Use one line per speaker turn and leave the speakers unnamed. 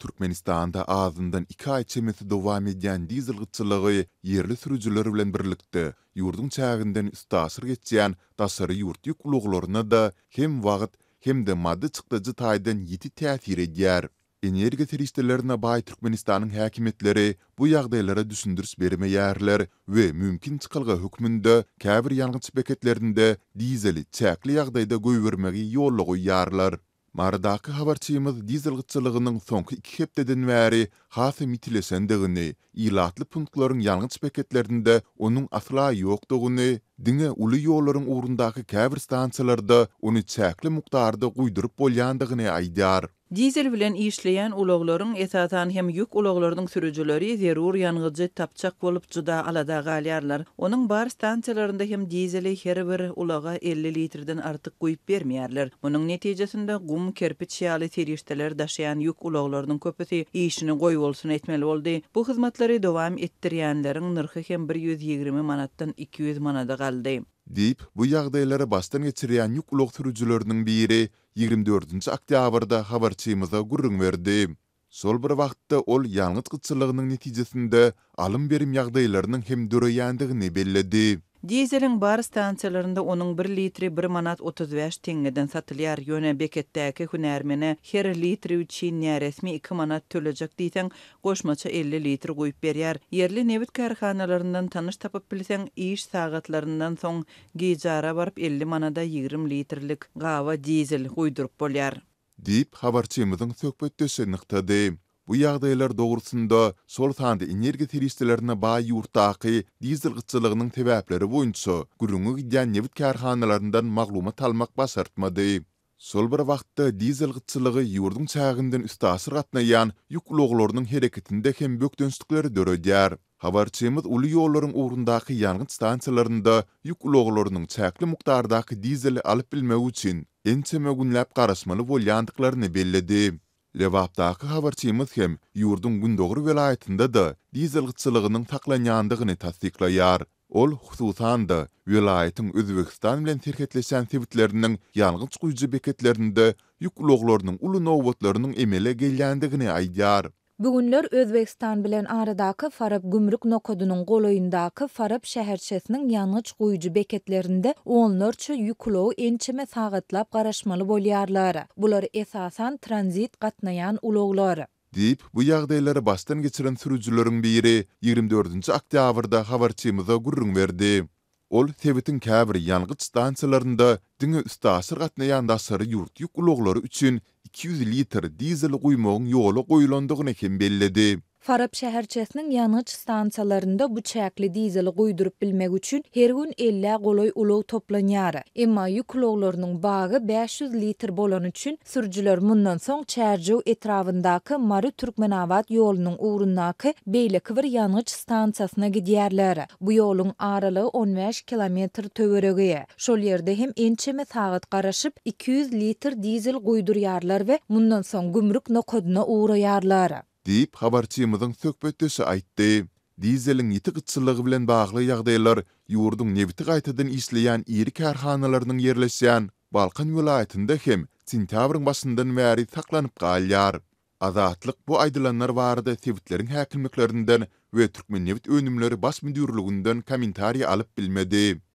Türkmenistanda azyndan 2 ay çemesi dowam edýän dizel gyçylygy yerli sürüjüler bilen birlikde ýurdun çäginden üstasyr geçýän daşary ýurt ýük uluglaryna da hem wagt hem de maddi çykdyjy taýdan ýiti täsir edýär. Energiýa terişlerine baý Türkmenistanyň häkimetleri bu ýagdaýlara düşündürs bermeýärler we mümkin çykylgy hükmünde käbir ýalňyç beketlerinde dizeli çäkli ýagdaýda goýbermegi ýolly goýýarlar. Mardaky habarçymyz dizel gyçylygynyň soňky 2 hepdeden bäri hasy mitilesendigini, ilatly punktlaryň ýalňyç beketlerinde onuň asla ýokdugyny, diňe uly ýollaryň urundaky käbir stansiýalarda onu çäkli mukdarda guýduryp bolýandygyny aýdýar.
Dizel bilen işleyen uloglaryň esasany hem ýük uloglarynyň sürüjüleri zerur ýanygyjy tapçak bolup juda alada galýarlar. Onuň bar stansiýalarynda hem dizeli her bir ulaga 50 litrden artyk goýup bermeýärler. Munyň netijesinde gum kerpiç ýaly terişdeler daşaýan ýük uloglarynyň köpüsi işini goýup bolsun etmeli boldy. Bu hyzmatlary dowam etdirýänleriň narhy hem 120 manatdan 200 manada galdy.
Deyip, bu ýagdaýlary bastan geçirýän ýük ulog sürüjüleriniň biri 24 oktýabrda habarçymyza gurrun berdi. Sol bir wagtda ol ýalňyç gyçylygynyň netijesinde alym berim ýagdaýlarynyň hem döreýändigini belledi.
Dizeliň bar stansiýalarynda onuň 1 litri 1 manat 35 teňgeden satylýar. Ýöne beketdäki hünärmene her litri üçin näresmi 2 manat töleýek diýseň, goşmaça 50 litr goýup berýär. Yerli nevit karhanalarynyň tanyş tapyp bilseň, iş sagatlaryndan soň gijara barıp 50 manada 20 litrlik gawa dizel goýduryp bolýar.
Deyip, habarçymyzyň söhbetdeşi nyktady. Bu ýagdaýlar dogrusunda sol sanda energiýa terişlerine baý ýurtdaky dizel gyçylygynyň sebäpleri boýunça gürüňe gidýän nevit karhanalaryndan maglumat almak basartmady. Sol bir wagtda dizel gyçylygy ýurdun çäginden üstasyr gatnaýan ýük uluglarynyň hereketinde hem bökdönçlikleri döredýär. Habarçymyz uly ýollaryň urundaky ýalňyç stansiýalarynda ýük uluglarynyň çäkli mukdardaky dizeli alyp bilmek üçin ençeme günläp garaşmaly bolýandyklaryny belledi. Lewapdaky habarçymyz hem ýurdun Gündogry welaýatynda da dizel gyçylygynyň taklanýandygyny tasdiklaýar. Ol hususan da welaýatyň Özbegistan bilen terketleşen sebitleriniň ýalňyç guýjy beketlerinde ýük uluglarynyň uly nowbatlarynyň emele gelýändigini aýdýar.
Bugünler Özbekistan bilen aradaky Farab gümrük nokodunyň goloýundaky Farab şäherçesiniň ýalňyç guýjy beketlerinde onlarça ýük ulogy ençeme sagatlap garaşmaly bolýarlar. Bular esasan tranzit gatnaýan uloglar.
Deyip, bu ýagdaýlary bastan geçiren sürüjüleriň biri 24 oktýabrda habarçymyza gurrun berdi. Ol sebitin käbir ýalňyç stansiýalarynda diňe üstasyr gatnaýan daşary ýurt ýük uloglary üçin 200 litr dizel goýmagyň ýoly goýulandygyny hem belledi.
Farab şäherçesiniň ýalňyç stansiýalarynda bu çäkli dizeli goýduryp bilmek üçin her gün 50 goloý ulog toplanýar. Emma ýük uloglarynyň bagy 500 litr bolan üçin sürüjüler mundan soň çärjew etrafyndaky Mary Türkmenawat ýolunyň urundaky Beýlekibir ýalňyç stansiýasyna gidýärler. Bu ýoluň aralygy 15 kilometr töweregi. Şol ýerde hem ençeme sagat garaşyp 200 litr dizel goýdurýarlar we mundan soň gümrük nokodyna uğraýarlar.
Deyip, habarçymyzyň söhbetdeşi aýtdy. Dizeliň ýiti gyçylygy bilen bagly ýagdaýlar ýurdun neviti gaýtadan işleýän iri karhanalarynyň yerleşýän Balkan welaýatynda hem sentýabryň başyndan bäri saklanyp galýar. Azatlyk bu aýdylanlar barada sebitleriň häkimliklerinden we Türkmen Nevit Önümleri Baş Müdürlüginden kommentariýa alyp bilmedi.